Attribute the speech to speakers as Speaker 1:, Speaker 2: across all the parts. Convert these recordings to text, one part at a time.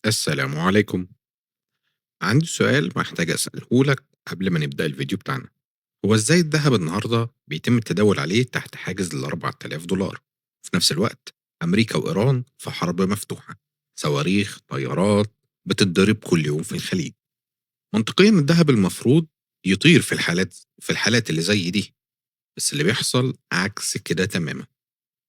Speaker 1: السلام عليكم. عندي سؤال محتاج أسأله لك قبل ما نبدأ الفيديو بتاعنا. هو إزاي الذهب النهاردة بيتم التداول عليه تحت حاجز ال 4000 دولار؟ في نفس الوقت أمريكا وإيران في حرب مفتوحة، صواريخ طيارات بتتضرب كل يوم في الخليج. منطقيا الذهب المفروض يطير في الحالات اللي زي دي، بس اللي بيحصل عكس كده تماما.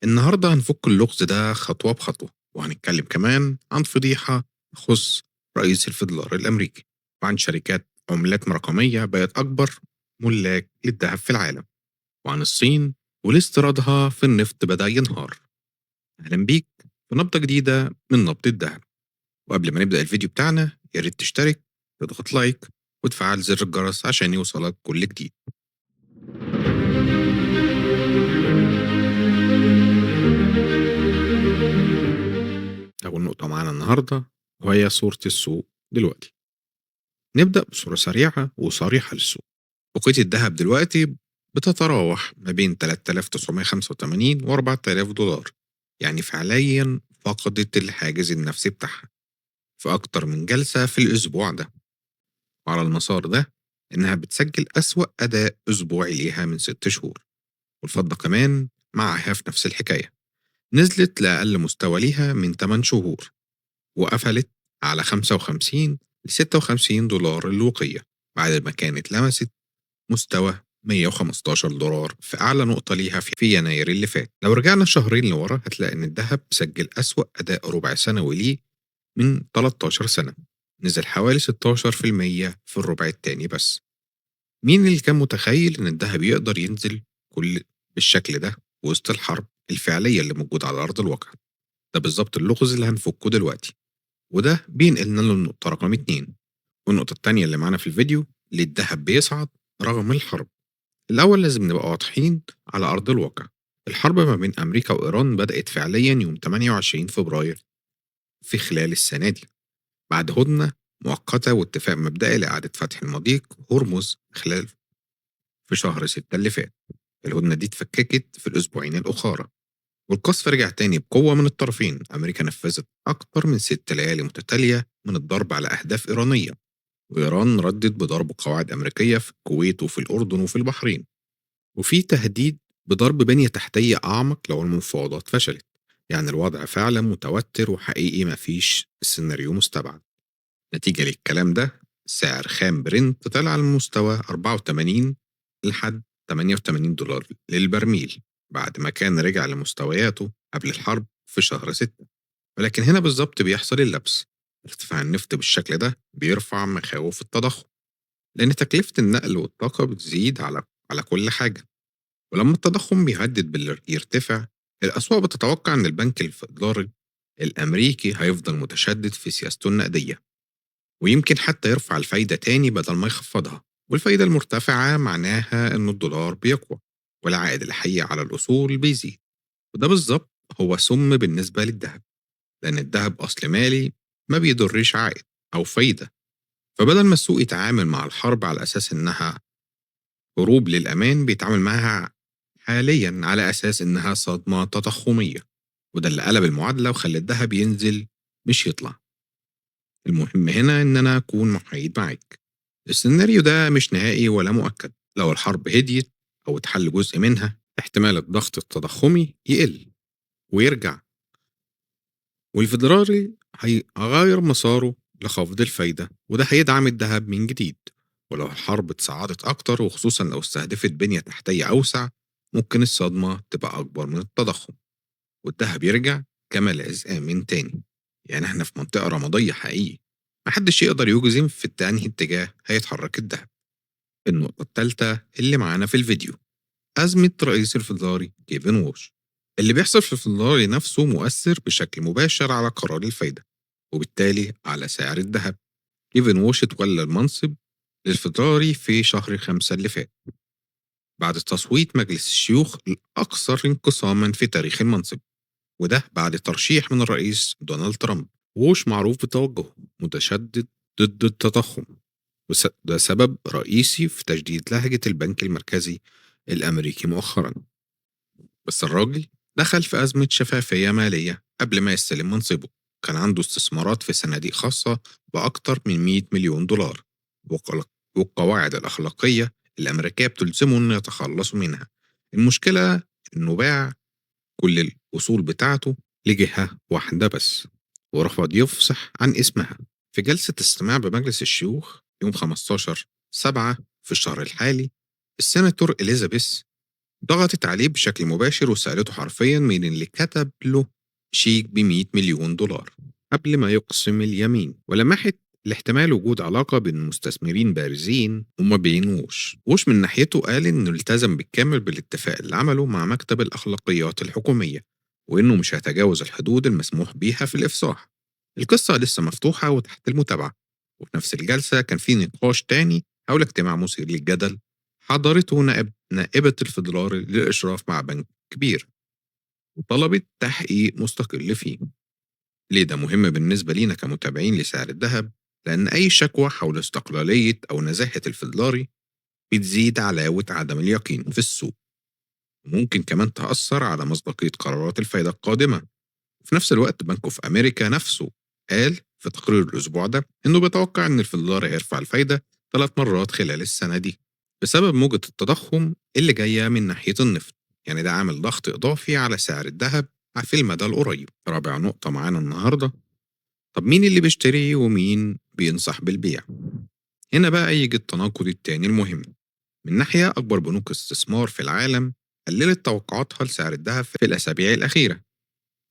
Speaker 1: النهارده هنفك اللغز ده خطوة بخطوة، وهنتكلم كمان عن فضيحة تخص رئيس الفدرالي الأمريكي، وعن شركات عملات رقمية بقت أكبر ملاك للذهب في العالم، وعن الصين ولاستيرادها في النفط بدأ ينهار. أهلا بيك في نبضة جديدة من نبض الذهب. وقبل ما نبدأ الفيديو بتاعنا يا ريت تشترك، تضغط لايك، وتفعل زر الجرس عشان يوصلك كل جديد. أول نقطة معانا النهاردة وهي صورة السوق دلوقتي. نبدأ بصورة سريعة وصريحة للسوق. وقية الذهب دلوقتي بتتراوح ما بين 3985 و 4000 دولار، يعني فعليا فقدت الحاجز النفسي بتاعها في أكتر من جلسة في الأسبوع ده. وعلى المسار ده إنها بتسجل أسوأ أداء أسبوعي ليها من 6 شهور. والفضة كمان معها في نفس الحكاية، نزلت لأقل مستوى ليها من 8 شهور، وقفلت على 55 ل 56 دولار الوقية، بعد ما كانت لمست مستوى 115 دولار في أعلى نقطة ليها في يناير اللي فات. لو رجعنا شهرين لورا هتلاقي إن الذهب سجل أسوأ أداء ربع سنوي ليه من 13 سنة، نزل حوالي 16% في الربع التاني بس. مين اللي كان متخيل إن الذهب يقدر ينزل كل بالشكل ده وسط الحرب الفعلية اللي موجودة على أرض الواقع؟ ده بالظبط اللغز اللي هنفكه دلوقتي، وده بينقلنا للنقطة رقم 2. والنقطة التانية اللي معانا في الفيديو، ليه الذهب بيصعد رغم الحرب. الأول لازم نبقى واضحين على أرض الواقع. الحرب ما بين أمريكا وإيران بدأت فعليا يوم 28 فبراير في خلال السنة دي، بعد هدنة مؤقتة واتفاق مبدئي لإعادة فتح المضيق هرمز خلال في شهر 6 اللي فات. الهدنة دي اتفككت في الأسبوعين الأخرى، والقصف رجع تاني بقوة من الطرفين. أمريكا نفذت أكتر من 6 ليالي متتالية من الضرب على أهداف إيرانية، وإيران ردت بضرب قواعد أمريكية في الكويت وفي الأردن وفي البحرين، وفي تهديد بضرب بنية تحتية أعمق لو المفاوضات فشلت. يعني الوضع فعلا متوتر وحقيقي، مفيش سيناريو مستبعد. نتيجة للكلام ده سعر خام برنت طلع على مستوى 84 لحد 88 دولار للبرميل، بعد ما كان رجع لمستوياته قبل الحرب في شهر 6. ولكن هنا بالظبط بيحصل اللبس. ارتفاع النفط بالشكل ده بيرفع مخاوف التضخم، لأن تكلفة النقل والطاقة بتزيد على كل حاجة. ولما التضخم بيهدد يرتفع، الأسواق بتتوقع إن البنك الفدرالي الأمريكي هيفضل متشدد في سياسته النقدية، ويمكن حتى يرفع الفايدة تاني بدل ما يخفضها. والفايدة المرتفعة معناها إن الدولار بيقوى، والعائد الحقيقي على الأصول بيزيد. وده بالظبط هو سم بالنسبة للذهب، لأن الذهب أصل مالي ما بيضرش عائد أو فايدة. فبدل ما السوق يتعامل مع الحرب على أساس إنها هروب للأمان، بيتعامل معاها حاليا على أساس إنها صدمة تضخمية. وده اللي قلب المعادلة وخلى الذهب ينزل مش يطلع. المهم هنا إن أنا أكون محايد معاك. السيناريو ده مش نهائي ولا مؤكد. لو الحرب هديت أو اتحل جزء منها، احتمال الضغط التضخمي يقل ويرجع، والفيدرالي هيغير مساره لخفض الفايدة، وده هيدعم الذهب من جديد. ولو الحرب اتصاعدت أكتر، وخصوصا لو استهدفت بنية تحتية أوسع، ممكن الصدمة تبقى أكبر من التضخم، والذهب يرجع كملاذ آمن تاني. يعني احنا في منطقة رمادية حقيقي، محدش يقدر يجزم في أنهي اتجاه هيتحرك الذهب. النقطة الثالثة اللي معانا في الفيديو، أزمة رئيس الفدرالي كيفن ووش. اللي بيحصل في الفدرالي نفسه مؤثر بشكل مباشر على قرار الفايدة، وبالتالي على سعر الذهب. كيفن ووش اتولى المنصب للفدرالي في شهر 5 اللي فات، بعد تصويت مجلس الشيوخ الأكثر انقساما في تاريخ المنصب، وده بعد ترشيح من الرئيس دونالد ترامب. ووش معروف بتوجهه متشدد ضد التضخم، وده سبب رئيسي في تجديد لهجة البنك المركزي الأمريكي مؤخرا. بس الراجل دخل في أزمة شفافية مالية قبل ما يستلم منصبه، كان عنده استثمارات في صناديق خاصة بأكتر من 100 مليون دولار، والقواعد الأخلاقية الأمريكية بتلزمه إنه يتخلصوا منها. المشكلة إنه باع كل الأصول بتاعته لجهة واحدة بس، ورفض يفصح عن اسمها. في جلسة استماع بمجلس الشيوخ يوم 15/7 في الشهر الحالي، السيناتور إليزابيث ضغطت عليه بشكل مباشر وسألته حرفيا مين اللي كتب له شيك ب100 مليون دولار قبل ما يقسم اليمين، ولمحت لاحتمال وجود علاقة بين مستثمرين بارزين وما بينوش. وش من ناحيته قال إنه التزم بالكامل بالاتفاق اللي عمله مع مكتب الأخلاقيات الحكومية، وإنه مش هيتجاوز الحدود المسموح بيها في الإفصاح. القصة لسه مفتوحة وتحت المتابعة. وفي نفس الجلسة كان في نقاش تاني حول اجتماع مثير للجدل حضرته نائبة الفيدرالي للإشراف مع بنك كبير، وطلبت تحقيق مستقل فيه. ليه ده مهم بالنسبة لينا كمتابعين لسعر الذهب؟ لأن أي شكوى حول استقلالية أو نزاهة الفيدرالي بتزيد علاوة عدم اليقين في السوق، وممكن كمان تأثر على مصداقية قرارات الفائدة القادمة. في نفس الوقت بنك اوف أمريكا نفسه قال في تقرير الأسبوع ده إنه بيتوقع إن الفيدرالي هيرفع الفايدة 3 مرات خلال السنة دي بسبب موجة التضخم اللي جاية من ناحية النفط. يعني ده عامل ضغط إضافي على سعر الذهب في المدى القريب. رابع نقطة معانا النهاردة: طب مين اللي بيشتري ومين بينصح بالبيع؟ هنا بقى يجي التناقض التاني المهم. من ناحية، أكبر بنوك الاستثمار في العالم قللت توقعاتها لسعر الذهب في الأسابيع الأخيرة.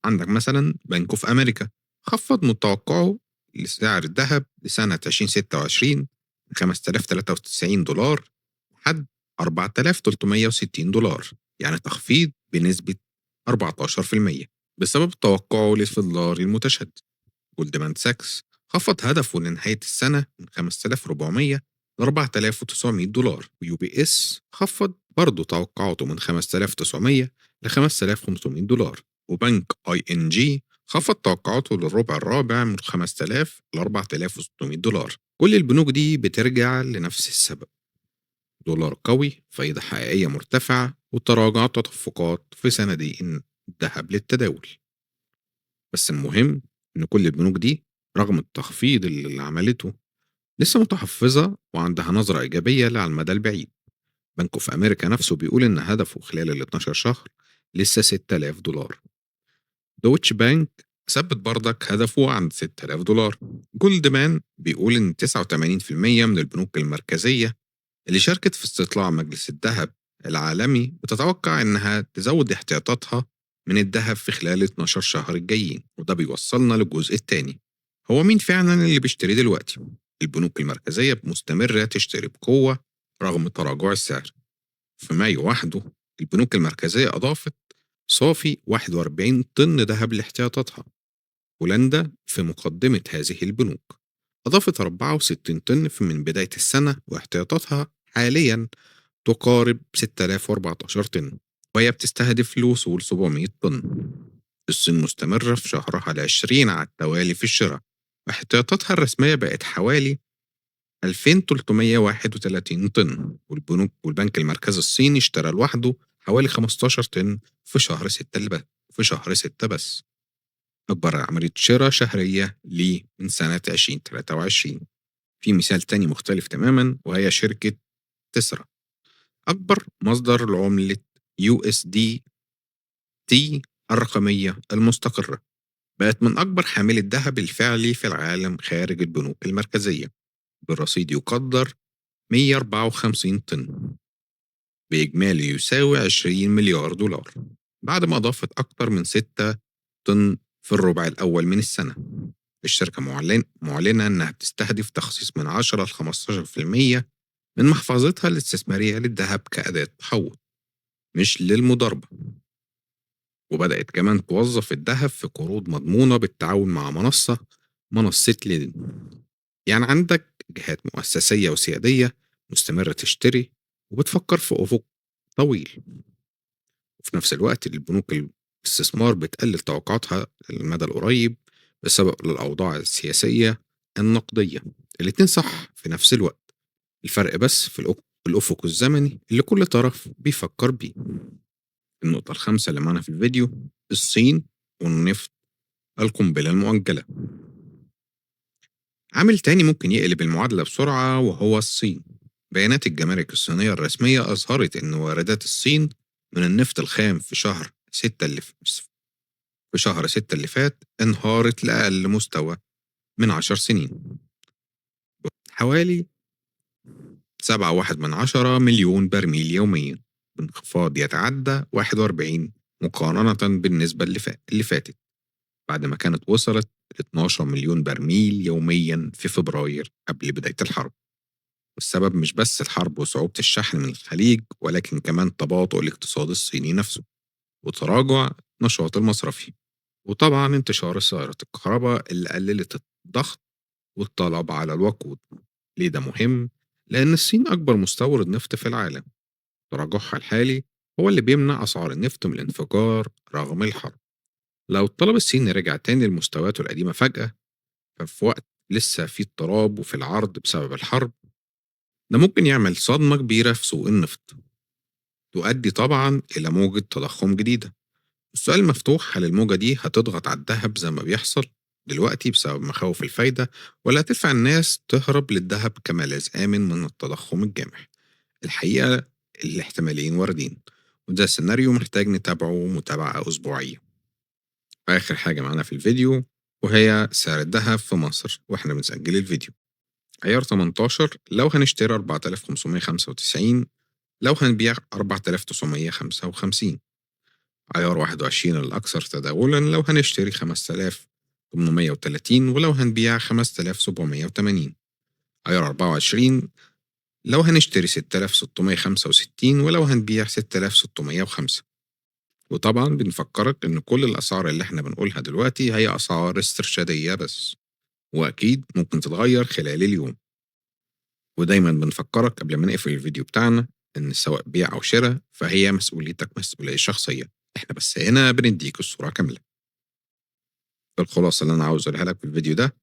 Speaker 1: عندك مثلا بنك اوف أمريكا خفض متوقعه لسعر الذهب لسنة 2026 من 5093 دولار لحد 4360 دولار، يعني تخفيض بنسبة 14% بسبب توقعه للفضلار المتشدد. جولدمان ساكس خفض هدفه لنهاية السنة من 5400 ل 4900 دولار، ويو بي اس خفض برضه توقعاته من 5900 ل 5500 دولار، وبنك اي ان جي خفض توقعاته للربع الرابع من 5000 ل 4600 دولار. كل البنوك دي بترجع لنفس السبب: دولار قوي، فايدة حقيقية مرتفعة، وتراجع تدفقات في صناديق الذهب للتداول. بس المهم إن كل البنوك دي رغم التخفيض اللي عملته لسه متحفظة وعندها نظرة إيجابية على المدى البعيد. بنك اوف أمريكا نفسه بيقول إن هدفه خلال ال 12 شهر لسه 6000 دولار. دوتش بانك ثبت بردك هدفه عند 6000 دولار. جولدمان بيقول إن 89% من البنوك المركزية اللي شاركت في استطلاع مجلس الذهب العالمي بتتوقع إنها تزود احتياطاتها من الذهب في خلال 12 شهر الجايين. وده بيوصلنا للجزء الثاني: هو مين فعلا اللي بيشتري دلوقتي؟ البنوك المركزية مستمرة تشتري بقوة رغم تراجع السعر. في مايو وحده البنوك المركزية أضافت صافي 41 طن ذهب لاحتياطاتها. هولندا في مقدمة هذه البنوك أضافت 64 طن من بداية السنة، واحتياطاتها حاليا تقارب 6014 طن، وهي بتستهدف الوصول 700 طن. الصين مستمرة في شهرها ال20 على التوالي في الشراء، واحتياطاتها الرسمية بقت حوالي 2331 طن، والبنك المركزي الصيني اشترى لوحده حوالي 15 طن في شهر 6 بس، أكبر عملية شراء شهرية ليه من سنة 2023. في مثال تاني مختلف تماما، وهي شركة تسرا، أكبر مصدر لعملة USDT الرقمية المستقرة، بقت من أكبر حاملي الذهب الفعلي في العالم خارج البنوك المركزية، برصيد يقدر 154 طن بإجمالي يساوي 20 مليار دولار، بعد ما أضافت أكثر من 6 طن في الربع الأول من السنة. الشركة معلنة أنها بتستهدف تخصيص من 10 ل 15% من محفظتها الاستثمارية للذهب كأداة تحول مش للمضاربة، وبدأت كمان توظف الذهب في قروض مضمونة بالتعاون مع منصة ليدن. يعني عندك جهات مؤسسية وسيادية مستمرة تشتري وبتفكر في أفق طويل. وفي نفس الوقت البنوك الاستثمار بتقلل توقعاتها للمدى القريب بسبب الأوضاع السياسية النقدية. الاتنين صح في نفس الوقت، الفرق بس في الأفق الزمني اللي كل طرف بيفكر بيه. النقطة الخامسة اللي معنا في الفيديو: الصين والنفط القنبلة المؤجلة. عامل تاني ممكن يقلب المعادلة بسرعة وهو الصين. بيانات الجمارك الصينية الرسمية أظهرت إن واردات الصين من النفط الخام في شهر 6 اللي فات انهارت لأقل مستوى من 10 سنين، حوالي 7.1 مليون برميل يوميا، بانخفاض يتعدى 41 مقارنة بالنسبة اللي فاتت، بعد ما كانت وصلت ل 12 مليون برميل يوميا في فبراير قبل بداية الحرب. والسبب مش بس الحرب وصعوبة الشحن من الخليج، ولكن كمان تباطؤ الاقتصاد الصيني نفسه وتراجع نشاط المصرفي، وطبعا انتشار سيارات الكهرباء اللي قللت الضغط والطلب على الوقود. ليه ده مهم؟ لأن الصين أكبر مستورد نفط في العالم. تراجعها الحالي هو اللي بيمنع أسعار النفط من الانفجار رغم الحرب. لو الطلب الصيني رجع تاني لمستوياته القديمة فجأة، ففي وقت لسه في اضطراب وفي العرض بسبب الحرب، ده ممكن يعمل صدمة كبيرة في سوق النفط، تؤدي طبعا إلى موجة تضخم جديدة. السؤال مفتوح: هل الموجة دي هتضغط على الذهب زي ما بيحصل دلوقتي بسبب مخاوف الفايدة، ولا هتدفع الناس تهرب للذهب كملاذ آمن من التضخم الجامح؟ الحقيقة الاحتمالين واردين، وده سيناريو محتاج نتابعه متابعة أسبوعية. آخر حاجة معانا في الفيديو وهي سعر الذهب في مصر وإحنا بنسجل الفيديو. عيار 18 لو هنشتري 4595، لو هنبيع 4955. عيار 21 الأكثر تداولا لو هنشتري 5830 ولو هنبيع 5780. عيار 24 لو هنشتري 6665 ولو هنبيع 6605. وطبعا بنفكرك إن كل الأسعار اللي احنا بنقولها دلوقتي هي أسعار استرشادية بس، وأكيد ممكن تتغير خلال اليوم. ودايما بنفكرك قبل ما نقفل الفيديو بتاعنا إن سواء بيع أو شراء فهي مسؤوليتك مسؤولية شخصية، احنا بس هنا بنديك الصورة كاملة. الخلاصة اللي أنا عاوز أقولها لك في الفيديو ده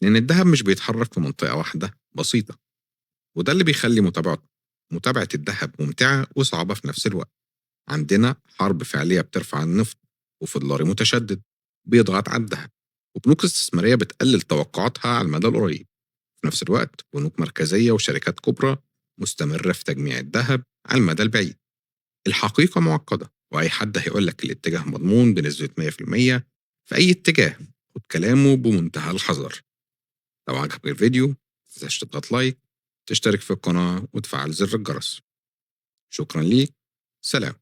Speaker 1: إن الذهب مش بيتحرك في منطقة واحدة بسيطة، وده اللي بيخلي متابعة الذهب ممتعة وصعبة في نفس الوقت. عندنا حرب فعلية بترفع النفط، وفي دولار متشدد بيضغط على الذهب، وبنوك استثمارية بتقلل توقعاتها على المدى القريب. في نفس الوقت بنوك مركزية وشركات كبرى مستمرة في تجميع الذهب على المدى البعيد. الحقيقة معقدة، وأي حد هيقولك الاتجاه مضمون بنسبة 100% في أي اتجاه خد كلامه بمنتهى الحذر. لو عجبك الفيديو متنساش تضغط لايك، تشترك في القناة وتفعل زر الجرس. شكرا ليك، سلام.